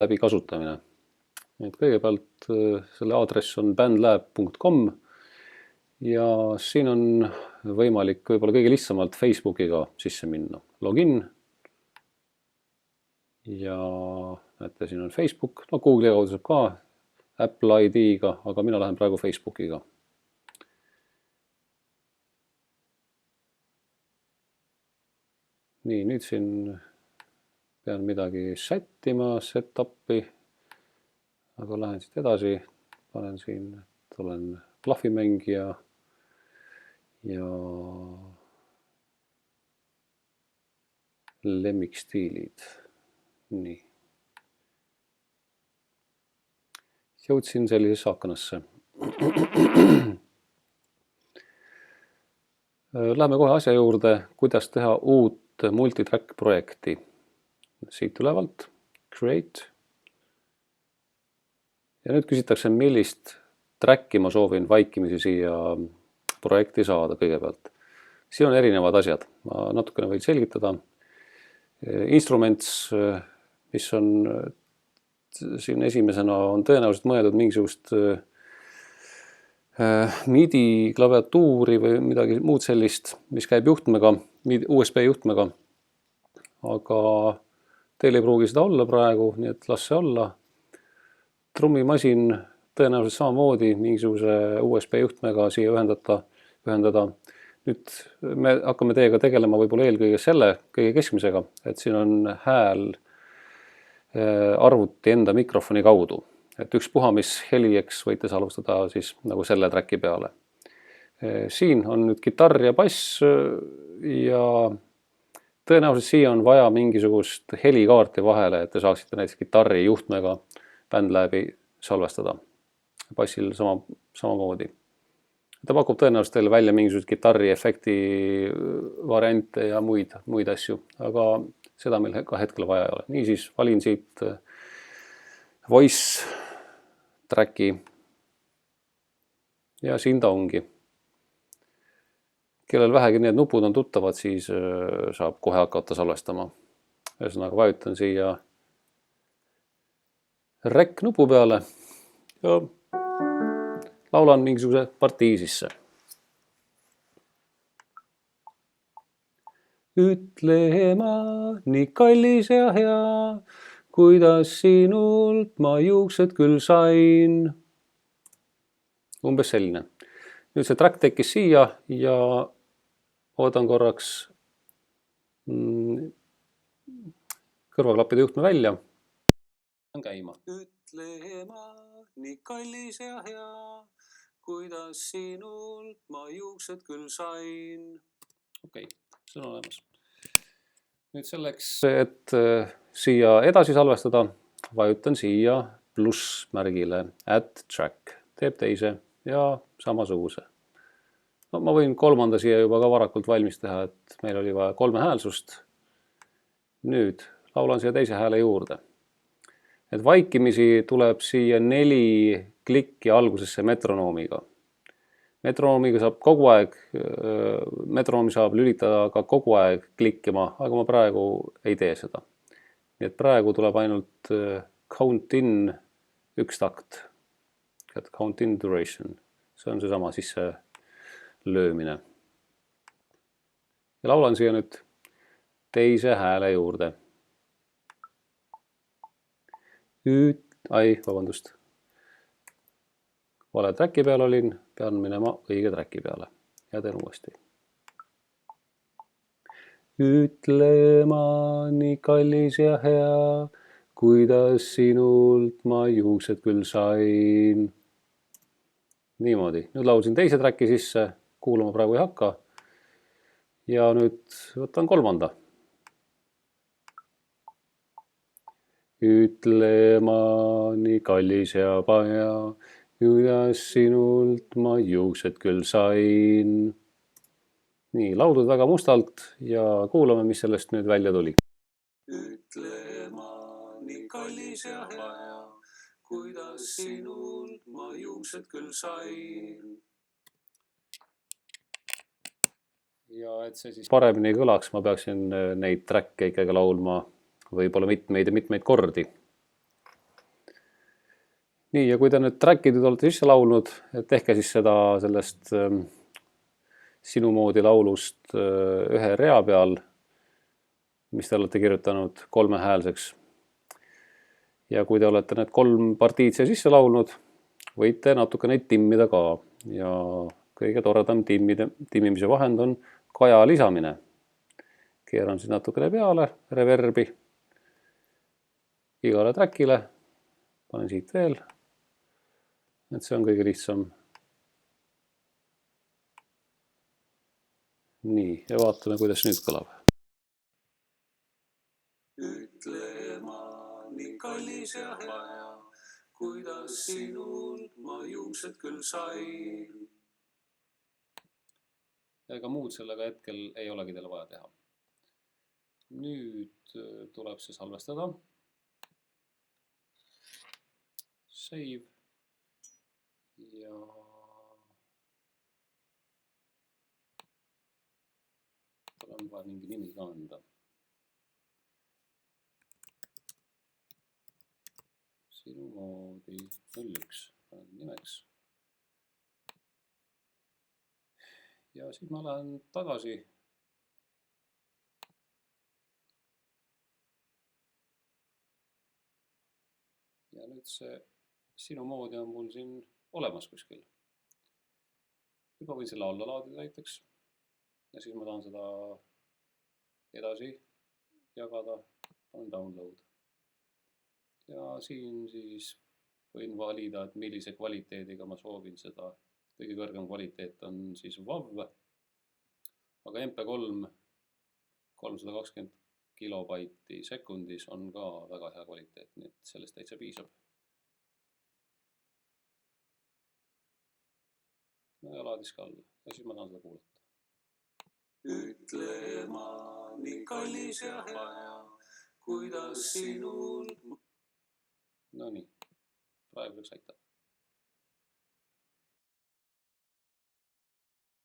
läbi kasutamine. Et kõigepealt selle aadress on bandlab.com ja siin on võimalik võib-olla kõige lihtsamalt Facebookiga sisse minna. Login ja näete, siin on Facebook, no Google'i kaudu saab ka Apple ID-ga, aga mina lähen praegu Facebookiga. Nii, nüüd siin pean midagi sättima, setup'i, aga lähen siit edasi, panen siin, et olen klahvimängija ja lemmikstiilid. Nii. Jõudsin sellisesse aknasse. Läheme kohe asja juurde, kuidas teha uut multitrack projekti. Siit ülevalt, create. Ja nüüd küsitakse, millist tracki ma soovin vaikimisi siia projekti saada kõigepealt. Siin on erinevad asjad, ma natukene võin selgitada. Instruments, mis on siin esimesena, on tõenäoliselt mõeldud mingisugust MIDI klaviatuuri või midagi muud sellist, mis käib juhtmega, USB juhtmega. Aga teil ei pruugi seda olla praegu, nii et las see olla. Trummimasin tõenäoliselt samamoodi mingisuguse USB juhtmega siia ühendada. Nüüd me hakkame teiega tegelema võib-olla eelkõige selle kõige keskmisega, et siin on hääl arvuti enda mikrofoni kaudu. Et ükspuha, mis heli, eks võite salvestada siis nagu selle tracki peale. Siin on nüüd kitarr ja bass ja tõenäoliselt siia on vaja mingisugust helikaarti vahele, et te saaksite näiteks kitarri juhtmega bandlabi salvestada. Bassil samamoodi. Ta pakub tõenäoliselt teile välja mingisugused kitarri efekti variante ja muid asju, aga seda meil ka hetkel vaja ei ole. Niisiis valin siit voice tracki ja siin ta ongi. Kellel vähegi need nupud on tuttavad, siis saab kohe hakata salvestama. Ühesõnaga vajutan siia rec nupu peale ja laulan mingisuguse partii sisse. Ütle ma nii kallis ja hea, kuidas sinult ma juuksed küll sain. Umbes selline. Nüüd see track tekkis siia ja oodan korraks kõrvaklappide juhtme välja. Käima. Ütle ma nii kallis ja hea, kuidas sinult ma juuksed küll sain. Okei, see on olemas. Nüüd selleks, et siia edasi salvestada, vajutan siia pluss märgile add track. Teeb teise ja samasuguse. No, ma võin kolmanda siia juba ka varakult valmis teha, et meil oli vaja 3 häälsust. Nüüd laulan siia teise hääle juurde. Et vaikimisi tuleb siia 4 klikki algusesse metronoomiga. Metronoomiga saab kogu aeg, metronoomi saab lülitada ka kogu aeg klikkima, aga ma praegu ei tee seda. Nii et praegu tuleb ainult count in 1 takt. Count in duration. See on seesama sisse löömine. Ja laulan siia nüüd teise hääle juurde. Vabandust. Vale tracki peal olin, pean minema õige tracki peale ja teen uuesti. Ütle ma nii kallis ja hea, kuidas sinult ma juuksed küll sain. Niimoodi. Nüüd laulsin teise tracki sisse, kuulama praegu ei hakka. Ja nüüd võtan kolmanda. Ütle ma nii kallis ja paja, kuidas sinult ma juuksed küll sain. Nii, laulud väga mustalt ja kuulame, mis sellest nüüd välja tuli. Ütle ma nii kallis ja paja, kuidas sinult ma juuksed küll sain. Ja et see siis paremini kõlaks, ma peaksin neid tracke ikkagi laulma võib-olla mitmeid kordi. Nii, ja kui te nüüd track'id olete sisse laulnud, et tehke siis seda sellest Sinu moodi laulust ühe rea peal, mis te olete kirjutanud 3-häälseks. Ja kui te olete need 3 partiid siia sisse laulnud, võite natuke neid timmida ka. Ja kõige toredam timmimise vahend on kaja lisamine. Keeran siis natukene peale, reverbi igale track'ile. Panen siit veel. Et see on kõige lihtsam. Nii, ja vaatame, kuidas nüüd kõlab. Ütle ma nii kallis ja hea, kuidas sinult ma juuksed küll sain. Ega muud sellega hetkel ei olegi teile vaja teha. Nüüd tuleb see salvestada. Save. Ja on vaja mingi nimi ka anda. Sinu moodi 01 nimeks. Ja siis ma lähen tagasi. Ja nüüd see Sinu moodi on mul siin olemas kuskil. Juba võin selle alla laadida näiteks. Ja siis ma tahan seda edasi jagada. Panen download. Ja siin siis võin valida, et millise kvaliteediga ma soovin seda. Kõige kõrgem kvaliteet on siis WAV. Aga MP3 320 kilobaiti sekundis on ka väga hea kvaliteet, nii et sellest täitsa piisab. No ja laadis ka alla. Ja siis ma tahan seda kuulata. Ütle ma nii kallis ja hea, kuidas sinul... No nii, praeguseks aitäh.